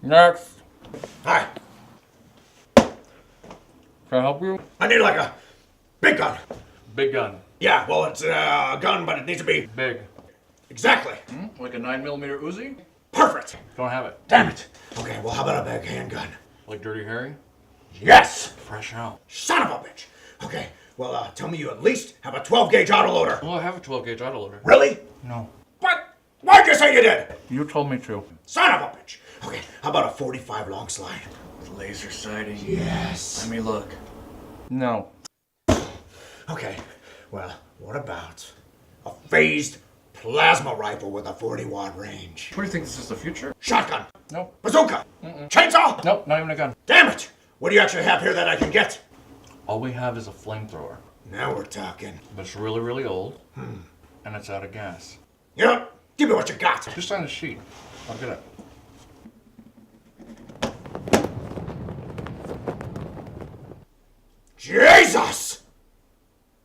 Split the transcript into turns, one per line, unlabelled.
Next.
Hi.
Can I help you?
I need like a big gun.
Big gun.
Yeah, well, it's a gun, but it needs to be
Big.
exactly.
Like a 9mm Uzi?
Perfect.
Don't have it.
Damn it. Okay, well, how about a big handgun?
Like Dirty Harry?
Yes.
Fresh out.
Son of a bitch. Okay, well, tell me you at least have a 12-gauge autoloader.
Well, I have a 12-gauge autoloader.
Really?
No.
What? Why'd you say you did?
You told me to.
Son of a bitch. Okay, how about a 45 long slide?
With laser sighting?
Yes.
Let me look. No.
Okay, well, what about a phased plasma rifle with a 40-watt range?
What do you think, this is the future?
Shotgun.
Nope.
Bazooka. Chainsaw.
Nope, not even a gun.
Damn it. What do you actually have here that I can get?
All we have is a flamethrower.
Now we're talking.
But it's really, really old. And it's out of gas.
You know what? Give me what you got.
Just sign the sheet. I'll get it.
Jesus!